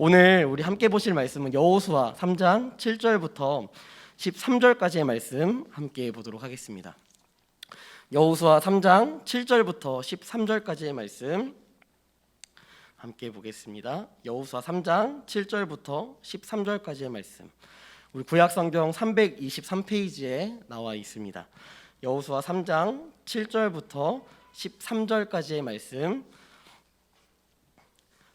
오늘 우리 함께 보실 말씀은 여호수아 3장 7절부터 13절까지의 말씀 함께 보도록 하겠습니다. 여호수아 3장 7절부터 13절까지의 말씀 함께 보겠습니다. 여호수아 3장 7절부터 13절까지의 말씀, 우리 구약성경 323페이지에 나와 있습니다. 여호수아 3장 7절부터 13절까지의 말씀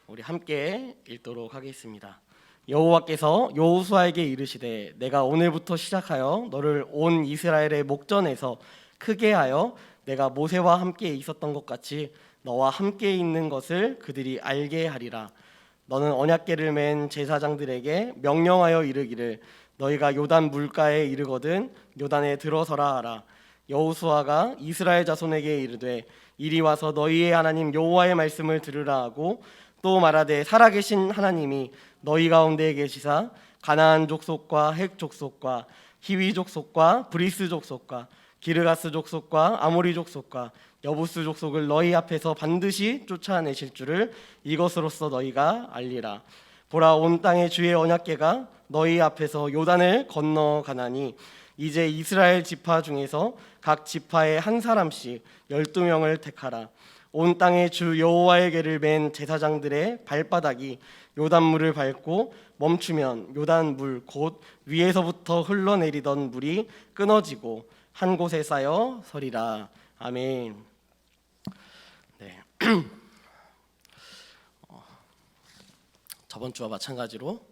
우리 함께 읽도록 하겠습니다. 여호와께서 여호수아에게 이르시되 내가 오늘부터 시작하여 너를 온 이스라엘의 목전에서 크게 하여 내가 모세와 함께 있었던 것 같이 너와 함께 있는 것을 그들이 알게 하리라. 너는 언약궤를 맨 제사장들에게 명령하여 이르기를 너희가 요단 물가에 이르거든 요단에 들어서라 하라. 여호수아가 이스라엘 자손에게 이르되 이리 와서 너희의 하나님 여호와의 말씀을 들으라 하고 또 말하되 살아계신 하나님이 너희 가운데 계시사 가나안 족속과 헷 족속과 히위 족속과 브리스 족속과 기르가스 족속과 아모리 족속과 여부스 족속을 너희 앞에서 반드시 쫓아내실 줄을 이것으로써 너희가 알리라. 보라, 온 땅의 주의 언약궤가 너희 앞에서 요단을 건너가나니 이제 이스라엘 지파 중에서 각 지파에 한 사람씩 12명을 택하라. 온 땅의 주 여호와의 궤를 맨 제사장들의 발바닥이 요단물을 밟고 멈추면 요단물 곧 위에서부터 흘러내리던 물이 끊어지고 한 곳에 쌓여 서리라. 아멘. 네. 저번 주와 마찬가지로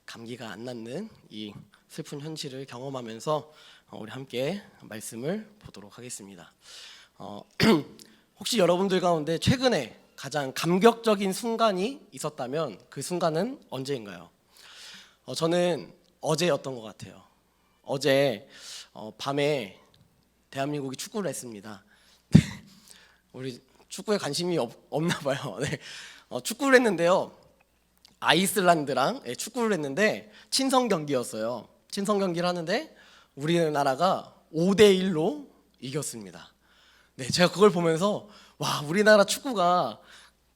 감기가 안 낫는 이 슬픈 현실을 경험하면서 우리 함께 말씀을 보도록 하겠습니다. 혹시 여러분들 가운데 최근에 가장 감격적인 순간이 있었다면 그 순간은 언제인가요? 저는 어제였던 것 같아요. 어제 밤에 대한민국이 축구를 했습니다. 우리 축구에 관심이 없나 봐요. 네. 축구를 했는데요. 아이슬란드랑 축구를 했는데 친선 경기였어요. 친선 경기를 하는데 우리나라가 5대1로 이겼습니다. 네, 제가 그걸 보면서 와, 우리나라 축구가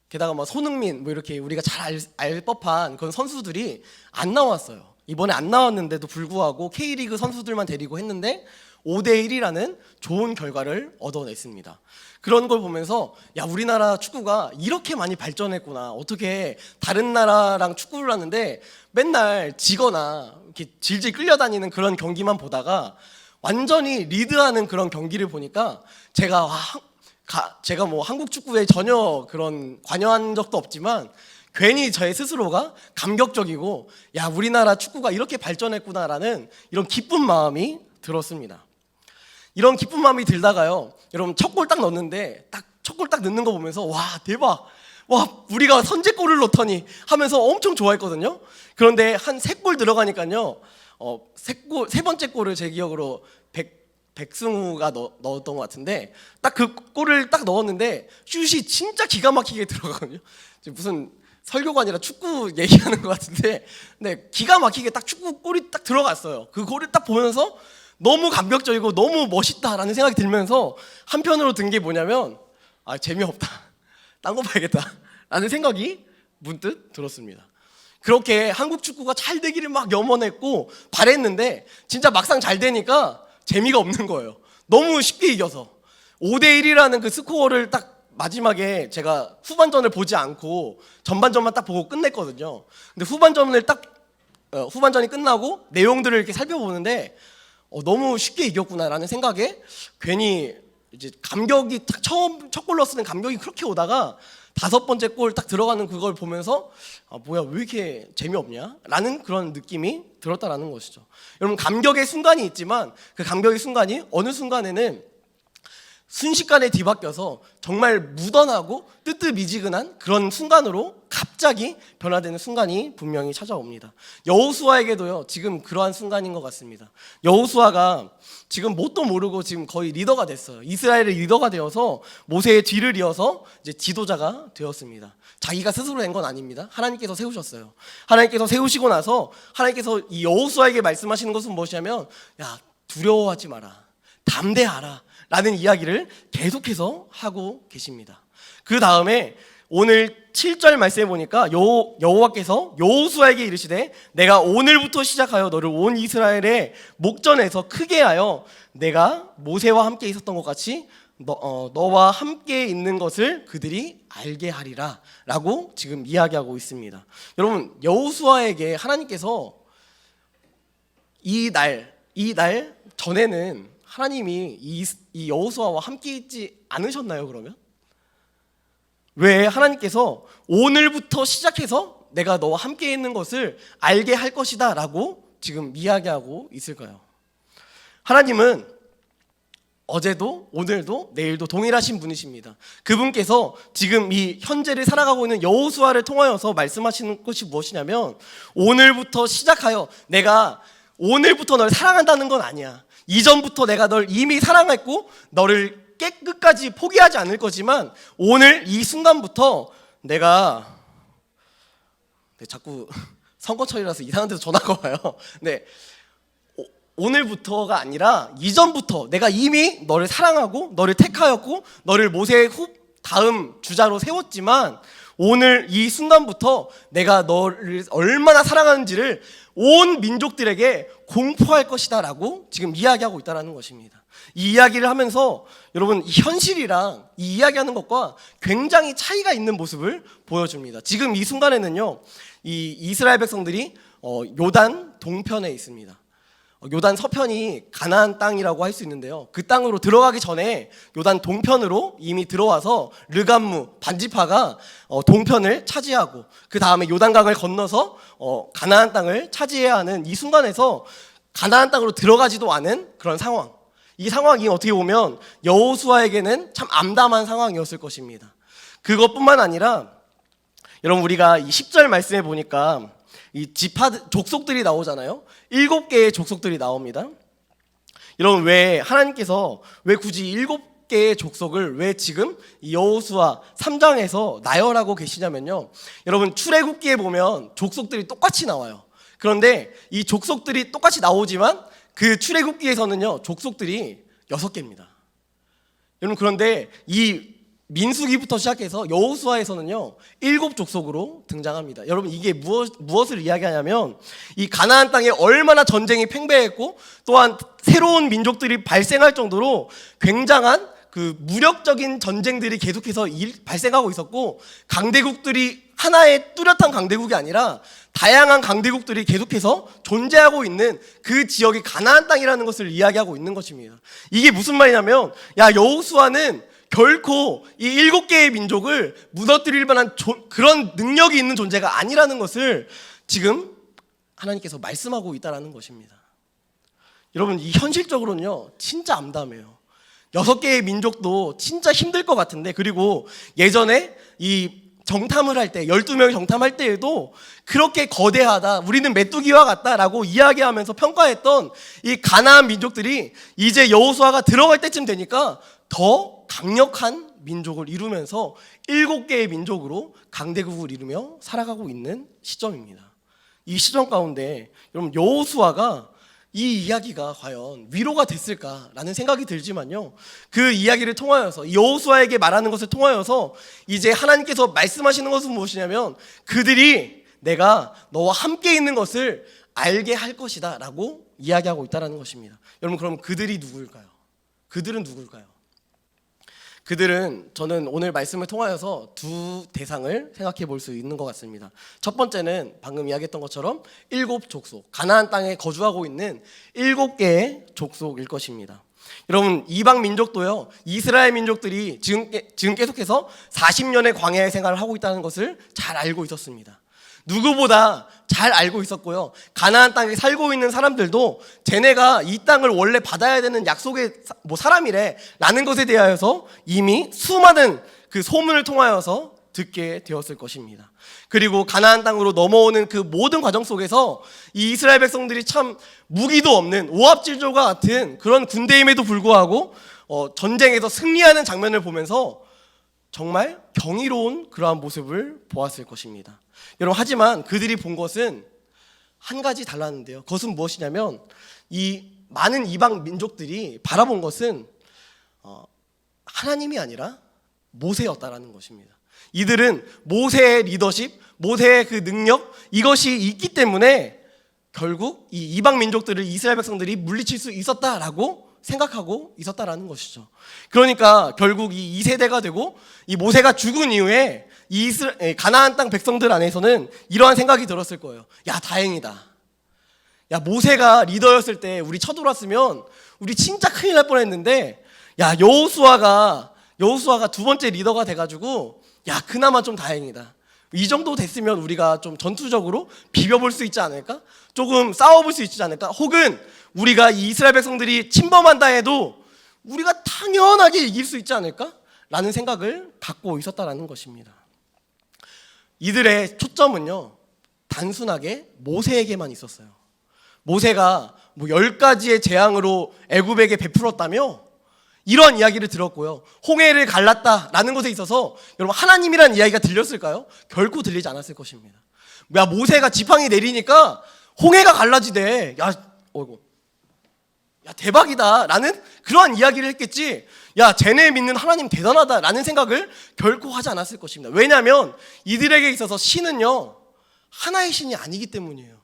게다가 뭐 손흥민 뭐 이렇게 우리가 잘 알 법한 그런 선수들이 안 나왔어요. 이번에 안 나왔는데도 불구하고 K리그 선수들만 데리고 했는데 5대1이라는 좋은 결과를 얻어냈습니다. 그런 걸 보면서 야, 우리나라 축구가 이렇게 많이 발전했구나. 어떻게 다른 나라랑 축구를 하는데 맨날 지거나 이렇게 질질 끌려다니는 그런 경기만 보다가 완전히 리드하는 그런 경기를 보니까 제가 뭐 한국 축구에 전혀 그런 관여한 적도 없지만 괜히 저의 스스로가 감격적이고 야, 우리나라 축구가 이렇게 발전했구나라는 이런 기쁜 마음이 들었습니다. 이런 기쁜 마음이 들다가요, 여러분 첫 골 딱 넣었는데 첫 골 딱 넣는 거 보면서 와, 대박, 와, 우리가 선제골을 넣더니 하면서 엄청 좋아했거든요. 그런데 한 3골 들어가니까요, 세 번째 골을 제 기억으로 백승우가 넣었던 것 같은데 딱 그 골을 딱 넣었는데 슛이 진짜 기가 막히게 들어가거든요. 무슨 설교가 아니라 축구 얘기하는 것 같은데, 네, 기가 막히게 딱 축구 골이 딱 들어갔어요. 그 골을 딱 보면서 너무 감격적이고 너무 멋있다라는 생각이 들면서 한편으로 든 게 뭐냐면 재미없다, 딴 거 봐야겠다 라는 생각이 문득 들었습니다. 그렇게 한국 축구가 잘 되기를 막 염원했고 바랬는데 진짜 막상 잘 되니까 재미가 없는 거예요. 너무 쉽게 이겨서 5대1이라는 그 스코어를 딱 마지막에 제가 후반전을 보지 않고 전반전만 딱 보고 끝냈거든요. 근데 후반전이 끝나고 내용들을 이렇게 살펴보는데 너무 쉽게 이겼구나라는 생각에 괜히 이제 감격이 딱 첫 골 넣었을 때 감격이 그렇게 오다가 5번째 골 딱 들어가는 그걸 보면서 뭐야, 왜 이렇게 재미없냐? 라는 그런 느낌이 들었다라는 것이죠. 여러분, 감격의 순간이 있지만 그 감격의 순간이 어느 순간에는 순식간에 뒤바뀌어서 정말 묻어나고 뜨뜻미지근한 그런 순간으로 갑자기 변화되는 순간이 분명히 찾아옵니다. 여호수아에게도요, 지금 그러한 순간인 것 같습니다. 여호수아가 지금 뭣도 모르고 지금 거의 리더가 됐어요. 이스라엘의 리더가 되어서 모세의 뒤를 이어서 이제 지도자가 되었습니다. 자기가 스스로 된 건 아닙니다. 하나님께서 세우셨어요. 하나님께서 세우시고 나서 하나님께서 이 여호수아에게 말씀하시는 것은 무엇이냐면, 야, 두려워하지 마라, 담대하라 라는 이야기를 계속해서 하고 계십니다. 그 다음에 오늘 7절 말씀해 보니까 여호와께서 여호수아에게 이르시되 내가 오늘부터 시작하여 너를 온 이스라엘의 목전에서 크게 하여 내가 모세와 함께 있었던 것 같이 너와 함께 있는 것을 그들이 알게 하리라 라고 지금 이야기하고 있습니다. 여러분, 여호수아에게 하나님께서 이 날 전에는 하나님이 이 여호수아와 함께 있지 않으셨나요? 그러면 왜 하나님께서 오늘부터 시작해서 내가 너와 함께 있는 것을 알게 할 것이다 라고 지금 이야기하고 있을까요? 하나님은 어제도 오늘도 내일도 동일하신 분이십니다. 그분께서 지금 이 현재를 살아가고 있는 여호수아를 통하여서 말씀하시는 것이 무엇이냐면, 오늘부터 시작하여 내가 오늘부터 널 사랑한다는 건 아니야. 이전부터 내가 널 이미 사랑했고 너를 깨끗까지 포기하지 않을 거지만 오늘 이 순간부터 내가 자꾸 선거철이라서 이상한 데서 전화가 와요. 네, 오늘부터가 아니라 이전부터 내가 이미 너를 사랑하고 너를 택하였고 너를 모세의 다음 주자로 세웠지만 오늘 이 순간부터 내가 너를 얼마나 사랑하는지를 온 민족들에게 공포할 것이다 라고 지금 이야기하고 있다는 것입니다. 이 이야기를 하면서 여러분, 이 현실이랑 이 이야기하는 것과 굉장히 차이가 있는 모습을 보여줍니다. 지금 이 순간에는요, 이 이스라엘 백성들이 요단 동편에 있습니다. 요단 서편이 가나안 땅이라고 할 수 있는데요, 그 땅으로 들어가기 전에 요단 동편으로 이미 들어와서 르감무 반지파가 동편을 차지하고 그 다음에 요단강을 건너서 가나안 땅을 차지해야 하는 이 순간에서 가나안 땅으로 들어가지도 않은 그런 상황, 이 상황이 어떻게 보면 여호수아에게는 참 암담한 상황이었을 것입니다. 그것뿐만 아니라 여러분, 우리가 이 10절 말씀해 보니까 이 족속들이 나오잖아요. 7개의 족속들이 나옵니다. 여러분, 왜 하나님께서 왜 굳이 7개의 족속을 왜 지금 이 여호수아 3장에서 나열하고 계시냐면요, 여러분, 출애굽기에 보면 족속들이 똑같이 나와요. 그런데 이 족속들이 똑같이 나오지만 그 출애굽기에서는요, 족속들이 6개입니다. 여러분, 그런데 이 민수기부터 시작해서 여호수아에서는요 7족속으로 등장합니다. 여러분, 이게 무엇을 이야기하냐면, 이 가나안 땅에 얼마나 전쟁이 팽배했고 또한 새로운 민족들이 발생할 정도로 굉장한 그 무력적인 전쟁들이 계속해서 발생하고 있었고, 강대국들이 하나의 뚜렷한 강대국이 아니라 다양한 강대국들이 계속해서 존재하고 있는 그 지역이 가나안 땅이라는 것을 이야기하고 있는 것입니다. 이게 무슨 말이냐면, 여호수아는 결코 이 7개의 민족을 무너뜨릴 만한 그런 능력이 있는 존재가 아니라는 것을 지금 하나님께서 말씀하고 있다는 것입니다. 여러분, 이 현실적으로는요 진짜 암담해요. 6개의 민족도 진짜 힘들 것 같은데, 그리고 예전에 이 정탐을 할 때 12명이 정탐할 때에도 그렇게 거대하다, 우리는 메뚜기와 같다라고 이야기하면서 평가했던 이 가나안 민족들이 이제 여호수아가 들어갈 때쯤 되니까 더 강력한 민족을 이루면서 7개의 민족으로 강대국을 이루며 살아가고 있는 시점입니다. 이 시점 가운데 여러분, 여호수아가 이 이야기가 과연 위로가 됐을까라는 생각이 들지만요, 그 이야기를 통하여서 여호수아에게 말하는 것을 통하여서 이제 하나님께서 말씀하시는 것은 무엇이냐면, 그들이 내가 너와 함께 있는 것을 알게 할 것이다 라고 이야기하고 있다는 것입니다. 여러분, 그럼 그들이 누구일까요? 그들은 누구일까요? 그들은, 저는 오늘 말씀을 통하여서 두 대상을 생각해 볼 수 있는 것 같습니다. 첫 번째는 방금 이야기했던 것처럼 7족속, 가나안 땅에 거주하고 있는 7개의 족속일 것입니다. 여러분, 이방 민족도요, 이스라엘 민족들이 지금 계속해서 40년의 광야의 생활을 하고 있다는 것을 잘 알고 있었습니다. 누구보다 잘 알고 있었고요, 가나안 땅에 살고 있는 사람들도 쟤네가 이 땅을 원래 받아야 되는 약속의 사람이래 라는 것에 대하여서 이미 수많은 그 소문을 통하여서 듣게 되었을 것입니다. 그리고 가나안 땅으로 넘어오는 그 모든 과정 속에서 이 이스라엘 백성들이 참 무기도 없는 오합질조과 같은 그런 군대임에도 불구하고 전쟁에서 승리하는 장면을 보면서 정말 경이로운 그러한 모습을 보았을 것입니다. 여러분, 하지만 그들이 본 것은 한 가지 달랐는데요, 그것은 무엇이냐면, 이 많은 이방 민족들이 바라본 것은 하나님이 아니라 모세였다라는 것입니다. 이들은 모세의 리더십, 모세의 그 능력, 이것이 있기 때문에 결국 이 이방 민족들을 이스라엘 백성들이 물리칠 수 있었다라고 생각하고 있었다라는 것이죠. 그러니까 결국 이 2세대가 되고 이 모세가 죽은 이후에 이 가나안 땅 백성들 안에서는 이러한 생각이 들었을 거예요. 야, 다행이다. 야, 모세가 리더였을 때 우리 쳐들어왔으면 우리 진짜 큰일 날 뻔했는데, 야, 여호수아가 두 번째 리더가 돼가지고, 야, 그나마 좀 다행이다. 이 정도 됐으면 우리가 좀 전투적으로 비벼볼 수 있지 않을까? 조금 싸워볼 수 있지 않을까? 혹은 우리가 이 이스라엘 백성들이 침범한다 해도 우리가 당연하게 이길 수 있지 않을까? 라는 생각을 갖고 있었다라는 것입니다. 이들의 초점은요, 단순하게 모세에게만 있었어요. 모세가 뭐 10가지의 재앙으로 애굽에게 베풀었다며 이런 이야기를 들었고요. 홍해를 갈랐다라는 것에 있어서 여러분 하나님이라는 이야기가 들렸을까요? 결코 들리지 않았을 것입니다. 야, 모세가 지팡이 내리니까 홍해가 갈라지대. 야, 어이구. 야, 대박이다 라는 그러한 이야기를 했겠지, 야, 쟤네 믿는 하나님 대단하다 라는 생각을 결코 하지 않았을 것입니다. 왜냐하면 이들에게 있어서 신은요, 하나의 신이 아니기 때문이에요.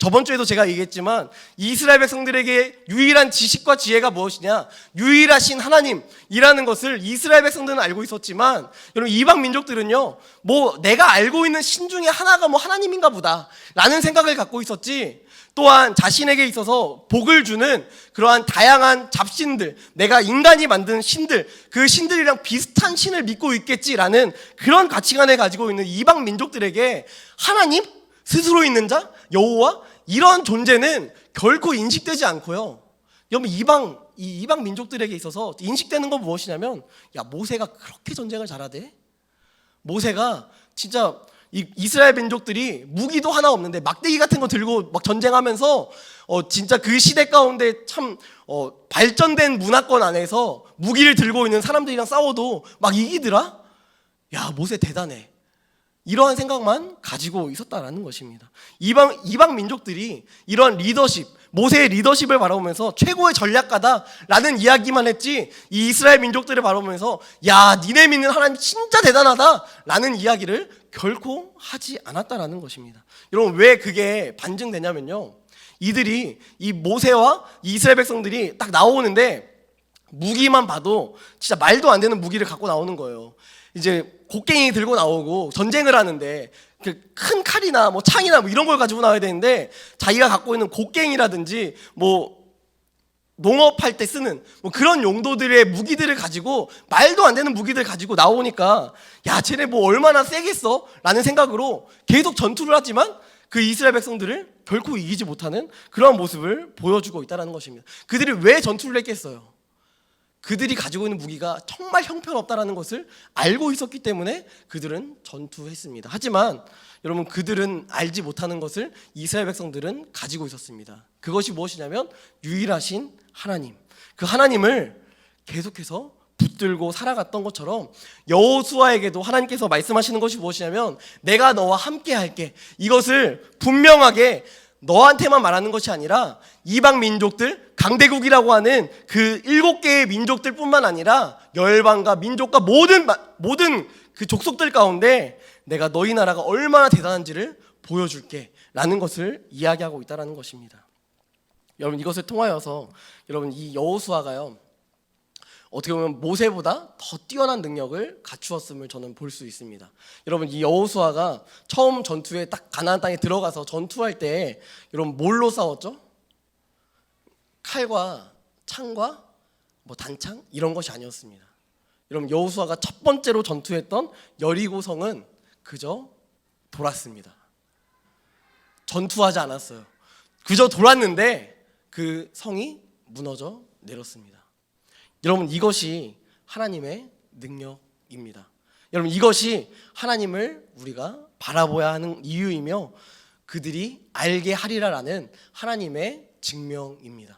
저번 주에도 제가 얘기했지만 이스라엘 백성들에게 유일한 지식과 지혜가 무엇이냐, 유일하신 하나님이라는 것을 이스라엘 백성들은 알고 있었지만, 여러분 이방 민족들은요, 뭐 내가 알고 있는 신 중에 하나가 뭐 하나님인가 보다 라는 생각을 갖고 있었지, 또한 자신에게 있어서 복을 주는 그러한 다양한 잡신들, 내가 인간이 만든 신들, 그 신들이랑 비슷한 신을 믿고 있겠지라는 그런 가치관을 가지고 있는 이방 민족들에게 하나님, 스스로 있는 자, 여호와, 이런 존재는 결코 인식되지 않고요. 여러분 이방 민족들에게 있어서 인식되는 건 무엇이냐면, 야, 모세가 그렇게 전쟁을 잘하대? 모세가 진짜 이스라엘 민족들이 무기도 하나 없는데 막대기 같은 거 들고 막 전쟁하면서 진짜 그 시대 가운데 참 발전된 문화권 안에서 무기를 들고 있는 사람들이랑 싸워도 막 이기더라? 야, 모세 대단해. 이러한 생각만 가지고 있었다라는 것입니다. 이방 민족들이 이러한 리더십, 모세의 리더십을 바라보면서 최고의 전략가다라는 이야기만 했지, 이 이스라엘 민족들을 바라보면서 야, 니네 믿는 하나님 진짜 대단하다라는 이야기를 결코 하지 않았다라는 것입니다. 여러분 왜 그게 반증되냐면요, 이들이 이 모세와 이스라엘 백성들이 딱 나오는데 무기만 봐도 진짜 말도 안 되는 무기를 갖고 나오는 거예요. 이제 곡괭이 들고 나오고 전쟁을 하는데 그 큰 칼이나 뭐 창이나 뭐 이런 걸 가지고 나와야 되는데, 자기가 갖고 있는 곡괭이라든지 뭐 농업할 때 쓰는 뭐 그런 용도들의 무기들을 가지고, 말도 안 되는 무기들 가지고 나오니까 야, 쟤네 뭐 얼마나 세겠어? 라는 생각으로 계속 전투를 하지만 그 이스라엘 백성들을 결코 이기지 못하는 그런 모습을 보여주고 있다는 것입니다. 그들이 왜 전투를 했겠어요? 그들이 가지고 있는 무기가 정말 형편없다는 것을 알고 있었기 때문에 그들은 전투했습니다. 하지만 여러분, 그들은 알지 못하는 것을 이스라엘 백성들은 가지고 있었습니다. 그것이 무엇이냐면 유일하신 하나님, 그 하나님을 계속해서 붙들고 살아갔던 것처럼 여호수아에게도 하나님께서 말씀하시는 것이 무엇이냐면, 내가 너와 함께 할게, 이것을 분명하게 너한테만 말하는 것이 아니라 이방 민족들, 강대국이라고 하는 그 7개의 민족들 뿐만 아니라 열방과 민족과 모든 그 족속들 가운데 내가 너희 나라가 얼마나 대단한지를 보여줄게 라는 것을 이야기하고 있다는 것입니다. 여러분, 이것을 통하여서 여러분, 이 여호수아가요, 어떻게 보면 모세보다 더 뛰어난 능력을 갖추었음을 저는 볼 수 있습니다. 여러분, 이 여호수아가 처음 전투에 딱 가나안 땅에 들어가서 전투할 때 여러분 뭘로 싸웠죠? 칼과 창과 뭐 단창 이런 것이 아니었습니다. 여러분, 여호수아가 첫 번째로 전투했던 여리고성은 그저 돌았습니다. 전투하지 않았어요. 그저 돌았는데 그 성이 무너져 내렸습니다. 여러분, 이것이 하나님의 능력입니다. 여러분, 이것이 하나님을 우리가 바라봐야 하는 이유이며 그들이 알게 하리라라는 하나님의 증명입니다.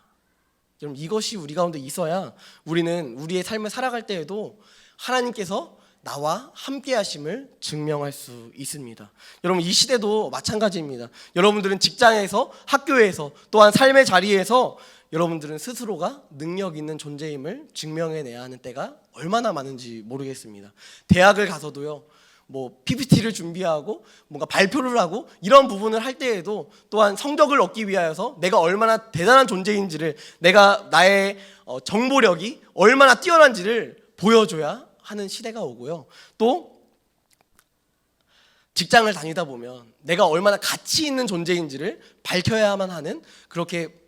여러분, 이것이 우리 가운데 있어야 우리는 우리의 삶을 살아갈 때에도 하나님께서 나와 함께 하심을 증명할 수 있습니다. 여러분, 이 시대도 마찬가지입니다. 여러분들은 직장에서, 학교에서, 또한 삶의 자리에서 여러분들은 스스로가 능력 있는 존재임을 증명해내야 하는 때가 얼마나 많은지 모르겠습니다. 대학을 가서도요, 뭐 PPT를 준비하고 뭔가 발표를 하고 이런 부분을 할 때에도 또한 성적을 얻기 위하여서 내가 얼마나 대단한 존재인지를, 내가 나의 정보력이 얼마나 뛰어난지를 보여줘야 하는 시대가 오고요. 또 직장을 다니다 보면 내가 얼마나 가치 있는 존재인지를 밝혀야만 하는, 그렇게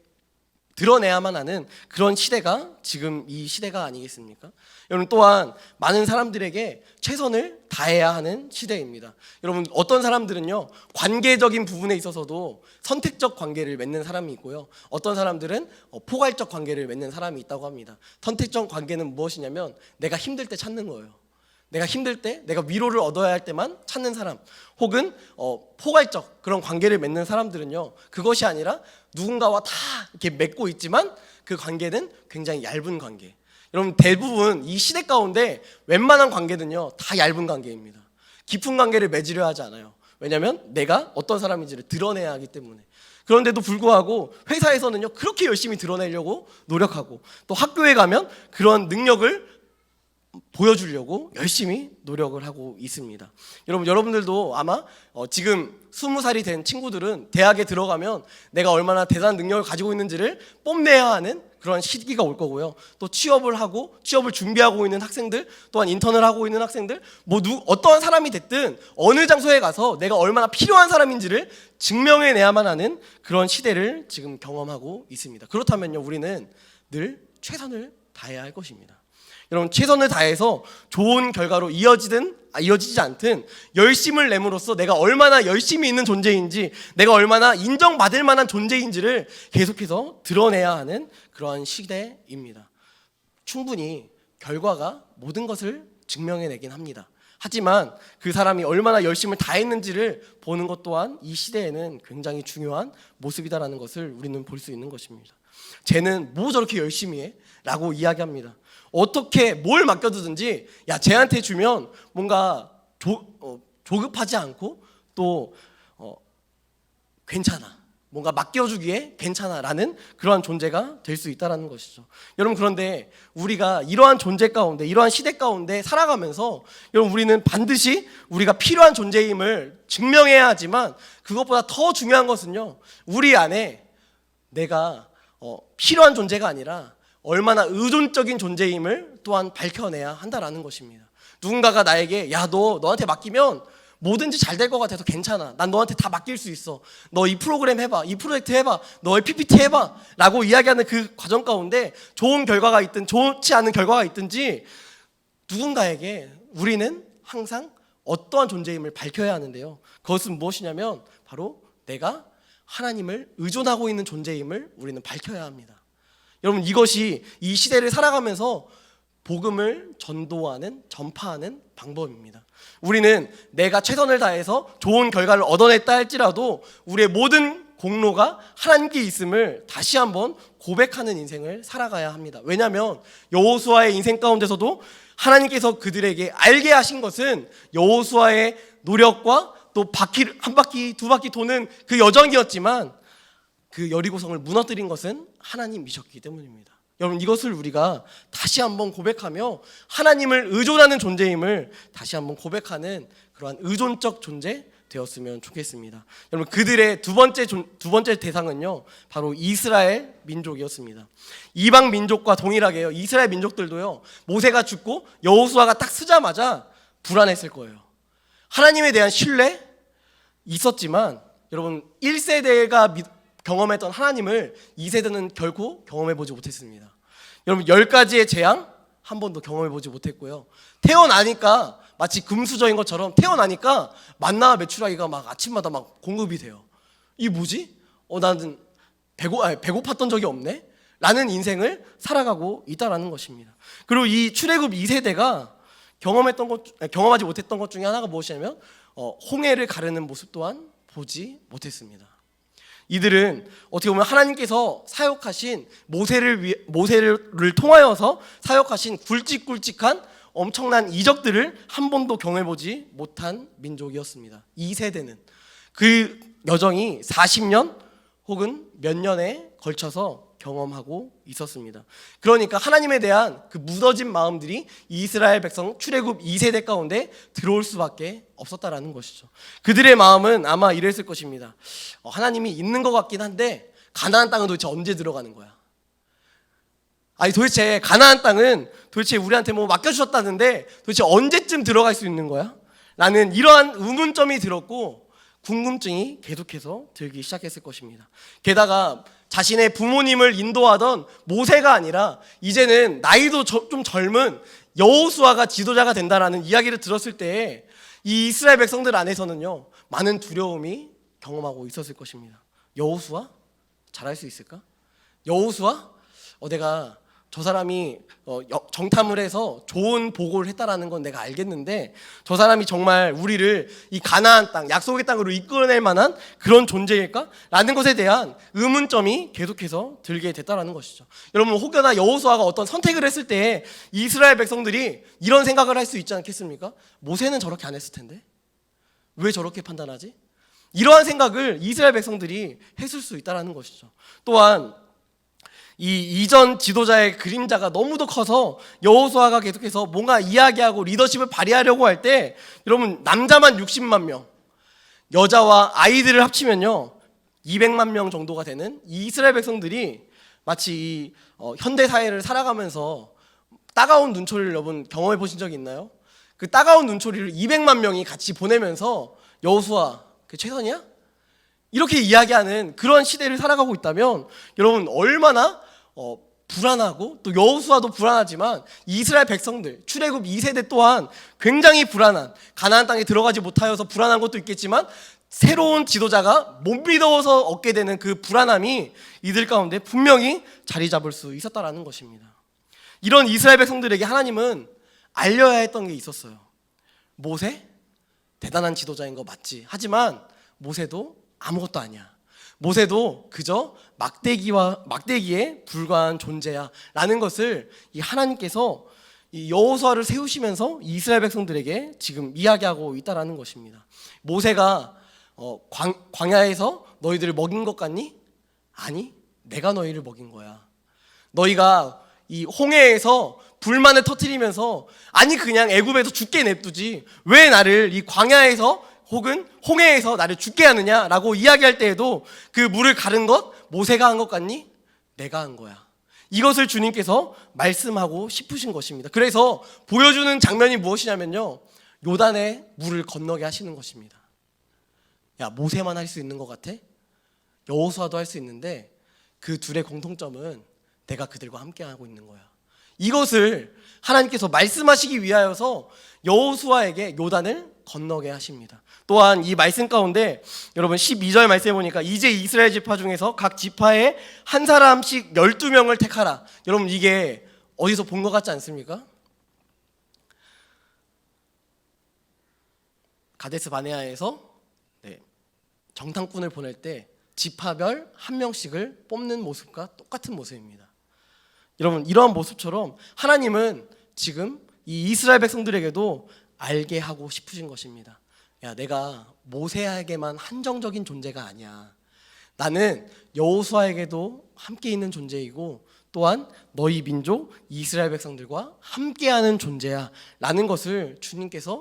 드러내야만 하는 그런 시대가 지금 이 시대가 아니겠습니까? 여러분, 또한 많은 사람들에게 최선을 다해야 하는 시대입니다. 여러분, 어떤 사람들은요 관계적인 부분에 있어서도 선택적 관계를 맺는 사람이 있고요, 어떤 사람들은 포괄적 관계를 맺는 사람이 있다고 합니다. 선택적 관계는 무엇이냐면 내가 힘들 때 찾는 거예요. 내가 힘들 때, 내가 위로를 얻어야 할 때만 찾는 사람, 혹은 포괄적 그런 관계를 맺는 사람들은요, 그것이 아니라 누군가와 다 이렇게 맺고 있지만 그 관계는 굉장히 얇은 관계. 여러분, 대부분 이 시대 가운데 웬만한 관계는요 다 얇은 관계입니다. 깊은 관계를 맺으려 하지 않아요. 왜냐하면 내가 어떤 사람인지를 드러내야 하기 때문에. 그런데도 불구하고 회사에서는요 그렇게 열심히 드러내려고 노력하고, 또 학교에 가면 그런 능력을 보여주려고 열심히 노력을 하고 있습니다. 여러분들도 아마 지금 20살이 된 친구들은 대학에 들어가면 내가 얼마나 대단한 능력을 가지고 있는지를 뽐내야 하는 그런 시기가 올 거고요. 또 취업을 준비하고 있는 학생들, 또한 인턴을 하고 있는 학생들, 어떠한 사람이 됐든 어느 장소에 가서 내가 얼마나 필요한 사람인지를 증명해내야만 하는 그런 시대를 지금 경험하고 있습니다. 그렇다면요, 우리는 늘 최선을 다해야 할 것입니다. 여러분, 최선을 다해서 좋은 결과로 이어지지 않든 열심을 내므로써 내가 얼마나 열심히 있는 존재인지, 내가 얼마나 인정받을 만한 존재인지를 계속해서 드러내야 하는 그러한 시대입니다. 충분히 결과가 모든 것을 증명해내긴 합니다. 하지만 그 사람이 얼마나 열심을 다했는지를 보는 것 또한 이 시대에는 굉장히 중요한 모습이다라는 것을 우리는 볼 수 있는 것입니다. 쟤는 뭐 저렇게 열심히 해? 라고 이야기합니다. 어떻게 뭘 맡겨두든지 야, 쟤한테 주면 뭔가 조급하지 않고 또 괜찮아, 뭔가 맡겨주기에 괜찮아라는 그러한 존재가 될 수 있다는 것이죠. 여러분, 그런데 우리가 이러한 존재 가운데, 이러한 시대 가운데 살아가면서 여러분, 우리는 반드시 우리가 필요한 존재임을 증명해야 하지만, 그것보다 더 중요한 것은요, 우리 안에 내가 필요한 존재가 아니라 얼마나 의존적인 존재임을 또한 밝혀내야 한다라는 것입니다. 누군가가 나에게 야, 너한테 맡기면 뭐든지 잘 될 것 같아서 괜찮아, 난 너한테 다 맡길 수 있어, 너 이 프로그램 해봐, 이 프로젝트 해봐, 너의 PPT 해봐 라고 이야기하는 그 과정 가운데 좋은 결과가 있든 좋지 않은 결과가 있든지 누군가에게 우리는 항상 어떠한 존재임을 밝혀야 하는데요, 그것은 무엇이냐면 바로 내가 하나님을 의존하고 있는 존재임을 우리는 밝혀야 합니다. 여러분, 이것이 이 시대를 살아가면서 복음을 전파하는 방법입니다. 우리는 내가 최선을 다해서 좋은 결과를 얻어냈다 할지라도 우리의 모든 공로가 하나님께 있음을 다시 한번 고백하는 인생을 살아가야 합니다. 왜냐하면 여호수아의 인생 가운데서도 하나님께서 그들에게 알게 하신 것은 여호수아의 노력과 또 한 바퀴 두 바퀴 도는 그 여정이었지만, 그 여리고성을 무너뜨린 것은 하나님이셨기 때문입니다. 여러분, 이것을 우리가 다시 한번 고백하며 하나님을 의존하는 존재임을 다시 한번 고백하는 그러한 의존적 존재 되었으면 좋겠습니다. 여러분, 그들의 두 번째 대상은요, 바로 이스라엘 민족이었습니다. 이방 민족과 동일하게요, 이스라엘 민족들도요, 모세가 죽고 여호수아가 딱 쓰자마자 불안했을 거예요. 하나님에 대한 신뢰 있었지만 여러분, 1세대가 경험했던 하나님을 2세대는 결코 경험해보지 못했습니다. 여러분, 10가지의 재앙 한 번도 경험해보지 못했고요, 태어나니까 마치 금수저인 것처럼 태어나니까 만나와 메추라기가 막 아침마다 막 공급이 돼요. 이게 뭐지? 나는 배고팠던 적이 없네? 라는 인생을 살아가고 있다는 것입니다. 그리고 이 출애굽 2세대가 경험하지 못했던 것 중에 하나가 무엇이냐면 홍해를 가르는 모습 또한 보지 못했습니다. 이들은 어떻게 보면 하나님께서 사역하신 모세를 통하여서 사역하신 굵직굵직한 엄청난 이적들을 한 번도 경험해보지 못한 민족이었습니다. 이 세대는 그 여정이 40년 혹은 몇 년에 걸쳐서 경험하고 있었습니다. 그러니까 하나님에 대한 그 무뎌진 마음들이 이스라엘 백성 출애굽 2세대 가운데 들어올 수밖에 없었다라는 것이죠. 그들의 마음은 아마 이랬을 것입니다. 하나님이 있는 것 같긴 한데 가나안 땅은 도대체 언제 들어가는 거야? 아니 도대체 가나안 땅은 도대체 우리한테 뭐 맡겨주셨다는데 도대체 언제쯤 들어갈 수 있는 거야? 라는 이러한 의문점이 들었고 궁금증이 계속해서 들기 시작했을 것입니다. 게다가 자신의 부모님을 인도하던 모세가 아니라 이제는 나이도 좀 젊은 여호수아가 지도자가 된다라는 이야기를 들었을 때 이 이스라엘 백성들 안에서는요 많은 두려움이 경험하고 있었을 것입니다. 여호수아? 잘할 수 있을까? 여호수아? 내가 저 사람이 정탐을 해서 좋은 보고를 했다라는 건 내가 알겠는데 저 사람이 정말 우리를 이 가나안 땅, 약속의 땅으로 이끌어낼 만한 그런 존재일까? 라는 것에 대한 의문점이 계속해서 들게 됐다라는 것이죠. 여러분 혹여나 여호수아가 어떤 선택을 했을 때 이스라엘 백성들이 이런 생각을 할 수 있지 않겠습니까? 모세는 저렇게 안 했을 텐데 왜 저렇게 판단하지? 이러한 생각을 이스라엘 백성들이 했을 수 있다라는 것이죠. 또한 이 이전 지도자의 그림자가 너무도 커서 여호수아가 계속해서 뭔가 이야기하고 리더십을 발휘하려고 할 때 여러분 남자만 60만 명, 여자와 아이들을 합치면요 200만 명 정도가 되는 이 이스라엘 백성들이 마치 이 현대 사회를 살아가면서 따가운 눈초리를 여러분 경험해 보신 적이 있나요? 그 따가운 눈초리를 200만 명이 같이 보내면서 여호수아 그 최선이야? 이렇게 이야기하는 그런 시대를 살아가고 있다면 여러분 얼마나 불안하고 또 여호수아도 불안하지만 이스라엘 백성들 출애굽 2세대 또한 굉장히 불안한 가나안 땅에 들어가지 못하여서 불안한 것도 있겠지만 새로운 지도자가 못 믿어서 얻게 되는 그 불안함이 이들 가운데 분명히 자리 잡을 수 있었다라는 것입니다. 이런 이스라엘 백성들에게 하나님은 알려야 했던 게 있었어요. 모세? 대단한 지도자인 거 맞지. 하지만 모세도 아무것도 아니야. 모세도 그저 막대기에 불과한 존재야 라는 것을 이 하나님께서 이 여호수아를 세우시면서 이스라엘 백성들에게 지금 이야기하고 있다라는 것입니다. 모세가 광야에서 너희들을 먹인 것 같니? 아니, 내가 너희를 먹인 거야. 너희가 이 홍해에서 불만을 터뜨리면서 아니 그냥 애굽에서 죽게 냅두지 왜 나를 이 광야에서 혹은 홍해에서 나를 죽게 하느냐라고 이야기할 때에도 그 물을 가른 것 모세가 한 것 같니? 내가 한 거야. 이것을 주님께서 말씀하고 싶으신 것입니다. 그래서 보여주는 장면이 무엇이냐면요 요단에 물을 건너게 하시는 것입니다. 야 모세만 할 수 있는 것 같아? 여호수아도 할 수 있는데 그 둘의 공통점은 내가 그들과 함께 하고 있는 거야. 이것을 하나님께서 말씀하시기 위하여서 여호수아에게 요단을 건너게 하십니다. 또한 이 말씀 가운데 여러분 12절 말씀해 보니까 이제 이스라엘 지파 중에서 각 지파에 한 사람씩 12명을 택하라. 여러분 이게 어디서 본 것 같지 않습니까? 가데스 바네아에서 정탐꾼을 보낼 때 지파별 한 명씩을 뽑는 모습과 똑같은 모습입니다. 여러분 이러한 모습처럼 하나님은 지금 이 이스라엘 백성들에게도 알게 하고 싶으신 것입니다. 야 내가 모세에게만 한정적인 존재가 아니야. 나는 여호수아에게도 함께 있는 존재이고 또한 너희 민족 이스라엘 백성들과 함께하는 존재야 라는 것을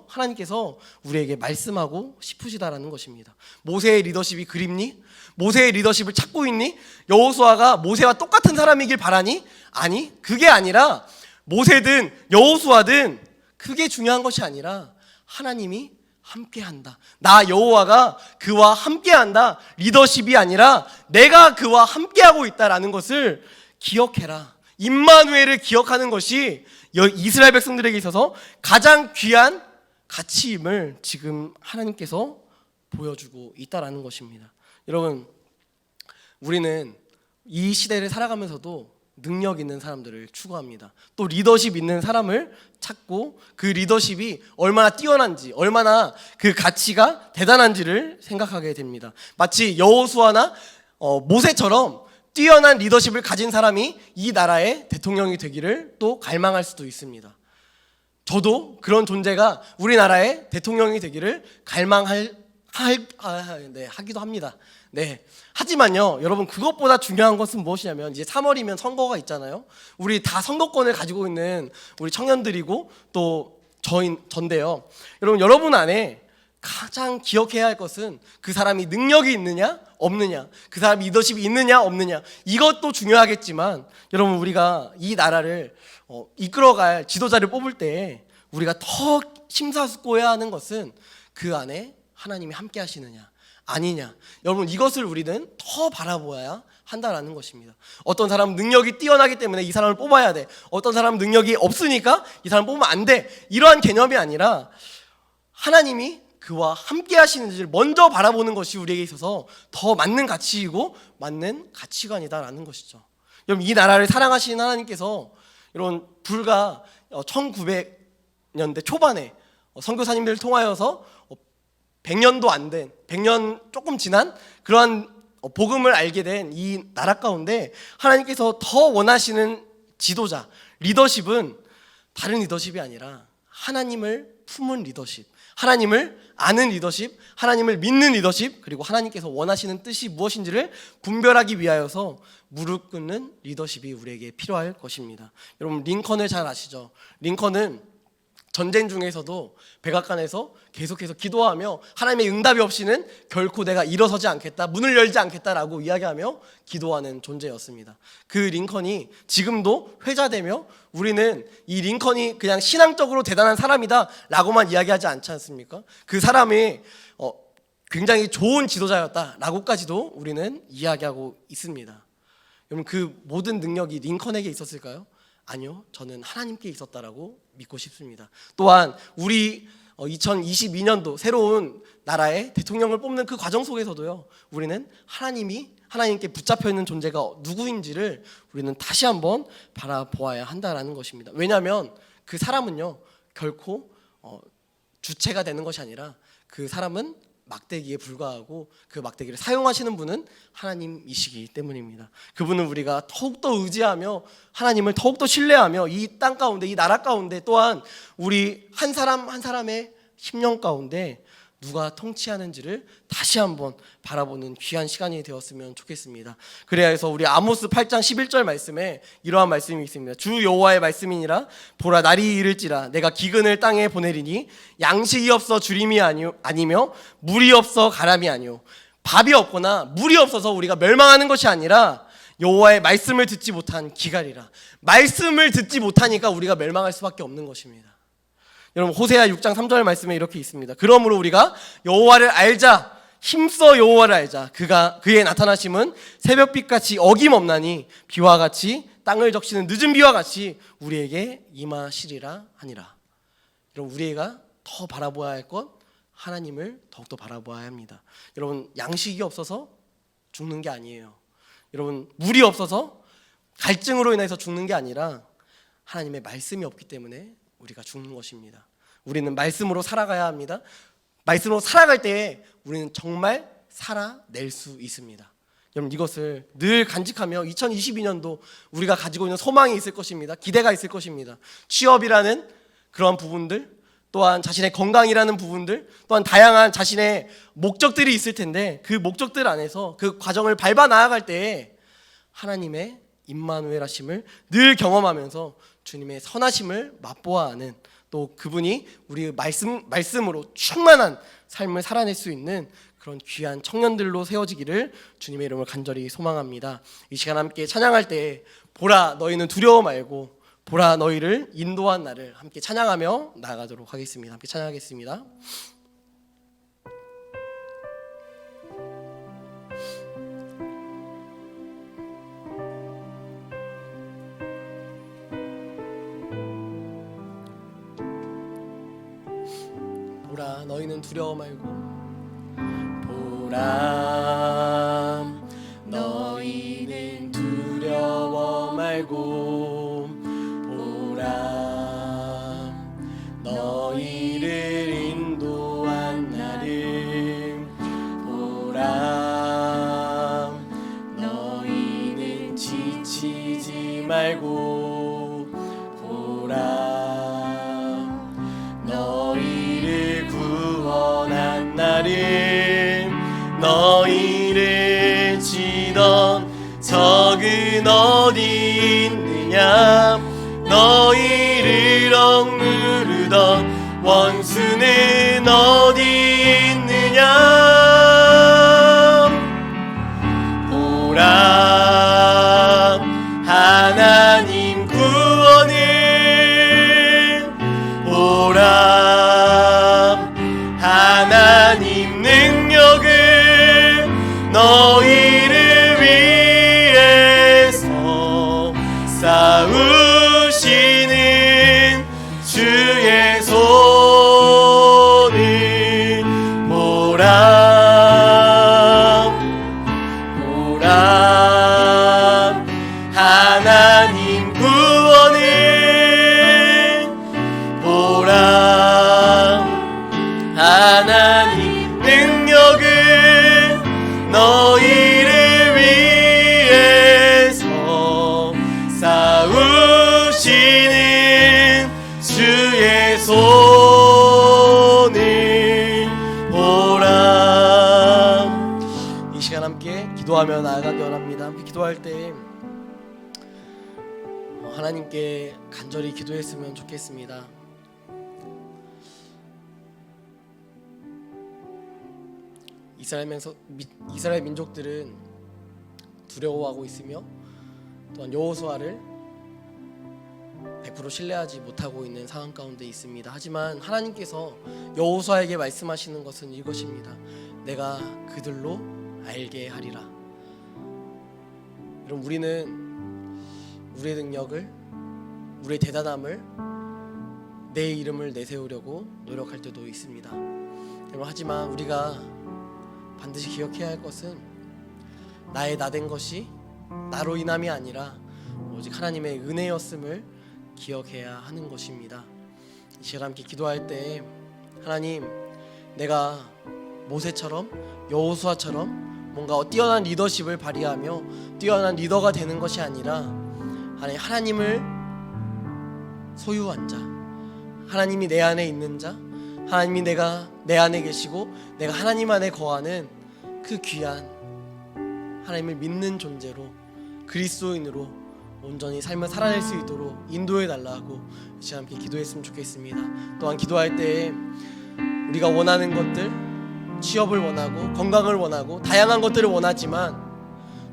하나님께서 우리에게 말씀하고 싶으시다라는 것입니다. 모세의 리더십이 그립니? 모세의 리더십을 찾고 있니? 여호수아가 모세와 똑같은 사람이길 바라니? 아니 그게 아니라 모세든 여호수아든 그게 중요한 것이 아니라 하나님이 함께한다. 나 여호와가 그와 함께한다. 리더십이 아니라 내가 그와 함께하고 있다라는 것을 기억해라. 임마누엘을 기억하는 것이 이스라엘 백성들에게 있어서 가장 귀한 가치임을 지금 하나님께서 보여주고 있다라는 것입니다. 여러분 우리는 이 시대를 살아가면서도 능력 있는 사람들을 추구합니다. 또 리더십 있는 사람을 찾고 그 리더십이 얼마나 뛰어난지 얼마나 그 가치가 대단한지를 생각하게 됩니다. 마치 여호수아나 모세처럼 뛰어난 리더십을 가진 사람이 이 나라의 대통령이 되기를 또 갈망할 수도 있습니다. 저도 그런 존재가 우리나라의 대통령이 되기를 갈망하기도 합니다. 네. 하지만요, 여러분, 그것보다 중요한 것은 무엇이냐면, 이제 3월이면 선거가 있잖아요. 우리 다 선거권을 가지고 있는 우리 청년들이고 또 전데요. 여러분 안에 가장 기억해야 할 것은 그 사람이 능력이 있느냐 없느냐, 그 사람이 리더십이 있느냐 없느냐, 이것도 중요하겠지만, 여러분, 우리가 이 나라를 이끌어갈 지도자를 뽑을 때 우리가 더 심사숙고해야 하는 것은 그 안에 하나님이 함께 하시느냐 아니냐. 여러분, 이것을 우리는 더 바라보아야 한다라는 것입니다. 어떤 사람은 능력이 뛰어나기 때문에 이 사람을 뽑아야 돼, 어떤 사람은 능력이 없으니까 이 사람을 뽑으면 안 돼, 이러한 개념이 아니라 하나님이 그와 함께 하시는지를 먼저 바라보는 것이 우리에게 있어서 더 맞는 가치이고 맞는 가치관이다라는 것이죠. 여러분, 이 나라를 사랑하시는 하나님께서 여러분 불과 1900년대 초반에 선교사님들을 통하여서 100년도 안 된, 100년 조금 지난 그러한 복음을 알게 된 이 나라 가운데 하나님께서 더 원하시는 지도자, 리더십은 다른 리더십이 아니라 하나님을 품은 리더십, 하나님을 아는 리더십, 하나님을 믿는 리더십, 그리고 하나님께서 원하시는 뜻이 무엇인지를 분별하기 위하여서 무릎 꿇는 리더십이 우리에게 필요할 것입니다. 여러분, 링컨을 잘 아시죠? 링컨은 전쟁 중에서도 백악관에서 계속해서 기도하며 하나님의 응답이 없이는 결코 내가 일어서지 않겠다, 문을 열지 않겠다라고 이야기하며 기도하는 존재였습니다. 그 링컨이 지금도 회자되며 우리는 이 링컨이 그냥 신앙적으로 대단한 사람이다 라고만 이야기하지 않지 않습니까? 그 사람이 굉장히 좋은 지도자였다라고까지도 우리는 이야기하고 있습니다. 여러분, 그 모든 능력이 링컨에게 있었을까요? 아니요, 저는 하나님께 있었다라고 믿고 싶습니다. 또한 우리 2022년도 새로운 나라의 대통령을 뽑는 그 과정 속에서도요, 우리는 하나님께 붙잡혀 있는 존재가 누구인지를 우리는 다시 한번 바라보아야 한다라는 것입니다. 왜냐하면 그 사람은요, 결코 주체가 되는 것이 아니라 그 사람은 막대기에 불과하고 그 막대기를 사용하시는 분은 하나님이시기 때문입니다. 그분은 우리가 더욱더 의지하며 하나님을 더욱더 신뢰하며 이 땅 가운데, 이 나라 가운데, 또한 우리 한 사람 한 사람의 심령 가운데 누가 통치하는지를 다시 한번 바라보는 귀한 시간이 되었으면 좋겠습니다. 그래야 해서 우리 아모스 8장 11절 말씀에 이러한 말씀이 있습니다. 주 여호와의 말씀이니라. 보라, 날이 이를지라 내가 기근을 땅에 보내리니 양식이 없어 주림이 아니며 물이 없어 가람이 아니오. 밥이 없거나 물이 없어서 우리가 멸망하는 것이 아니라 여호와의 말씀을 듣지 못한 기갈이라. 말씀을 듣지 못하니까 우리가 멸망할 수밖에 없는 것입니다. 여러분, 호세아 6장 3절 말씀에 이렇게 있습니다. 그러므로 우리가 여호와를 알자, 힘써 여호와를 알자. 그의 나타나심은 새벽빛같이 어김없나니 비와 같이 땅을 적시는 늦은 비와 같이 우리에게 임하시리라 하니라. 여러분, 우리가 더 바라보아야 할 것, 하나님을 더욱더 바라보아야 합니다. 여러분, 양식이 없어서 죽는 게 아니에요. 여러분, 물이 없어서 갈증으로 인해서 죽는 게 아니라 하나님의 말씀이 없기 때문에 우리가 죽는 것입니다. 우리는 말씀으로 살아가야 합니다. 말씀으로 살아갈 때에 우리는 정말 살아낼 수 있습니다. 여러분, 이것을 늘 간직하며 2022년도 우리가 가지고 있는 소망이 있을 것입니다. 기대가 있을 것입니다. 취업이라는 그런 부분들, 또한 자신의 건강이라는 부분들, 또한 다양한 자신의 목적들이 있을 텐데 그 목적들 안에서 그 과정을 밟아 나아갈 때에 하나님의 임마누엘 하심을 늘 경험하면서 주님의 선하심을 맛보아 하는, 또 그분이 우리 말씀으로 충만한 삶을 살아낼 수 있는 그런 귀한 청년들로 세워지기를 주님의 이름으로 간절히 소망합니다. 이 시간 함께 찬양할 때 보라 너희는 두려워 말고 보라 너희를 인도한 나를 함께 찬양하며 나아가도록 하겠습니다. 함께 찬양하겠습니다. 보라 너희는 두려워 말고 보라 너희는 두려워 말고 보라 너희를 인도한 나를 보라 너희는 지치지 말고 보라 너희를 구원한 나를 너희를 누리던 적은 어디 있느냐. 너희를 억누르던 원수는 어디 있느냐. 보라 하나님 구원을, 보라 하나님 능력을 너희를 위해서 싸우시는 주의 손을 보라. 보라 하나님 구원을, 보라 하나님 능력을 너희를 위해서 싸우시는 주의 손을 보라. 이 시간 함께 기도하며 나아가기 원합니다. 함께 기도할 때 하나님께 간절히 기도했으면 좋겠습니다. 이스라엘 민족들은 두려워하고 있으며 또한 여호수아를 100% 신뢰하지 못하고 있는 상황 가운데 있습니다. 하지만 하나님께서 여호수아에게 말씀하시는 것은 이것입니다. 내가 그들로 알게 하리라. 여러분, 우리는 우리의 능력을, 우리의 대단함을, 내 이름을 내세우려고 노력할 때도 있습니다. 여러분, 하지만 우리가 반드시 기억해야 할 것은 나의 나된 것이 나로 인함이 아니라 오직 하나님의 은혜였음을 기억해야 하는 것입니다. 이 시간 함께 기도할 때 하나님, 내가 모세처럼 여호수아처럼 뭔가 뛰어난 리더십을 발휘하며 뛰어난 리더가 되는 것이 아니라 하나님을 소유한 자, 하나님이 내 안에 있는 자, 하나님이 내 안에 계시고 내가 하나님 안에 거하는 그 귀한 하나님을 믿는 존재로, 그리스도인으로 온전히 삶을 살아낼 수 있도록 인도해 달라고 이 시간 함께 기도했으면 좋겠습니다. 또한 기도할 때 우리가 원하는 것들, 취업을 원하고 건강을 원하고 다양한 것들을 원하지만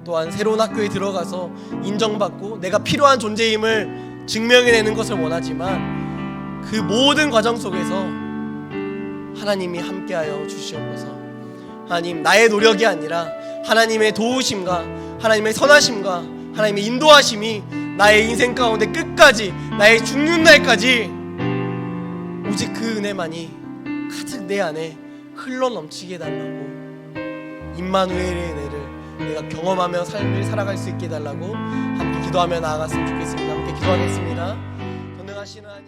또한 새로운 학교에 들어가서 인정받고 내가 필요한 존재임을 증명해내는 것을 원하지만 그 모든 과정 속에서 하나님이 함께하여 주시옵소서. 하나님, 나의 노력이 아니라 하나님의 도우심과 하나님의 선하심과 하나님의 인도하심이 나의 인생 가운데 끝까지, 나의 죽는 날까지 오직 그 은혜만이 가득 내 안에 흘러넘치게 해달라고, 임마누엘의 은혜를 내가 경험하며 삶을 살아갈 수 있게 해달라고 함께 기도하며 나아갔으면 좋겠습니다. 함께 기도하겠습니다. 전능하신 하나님,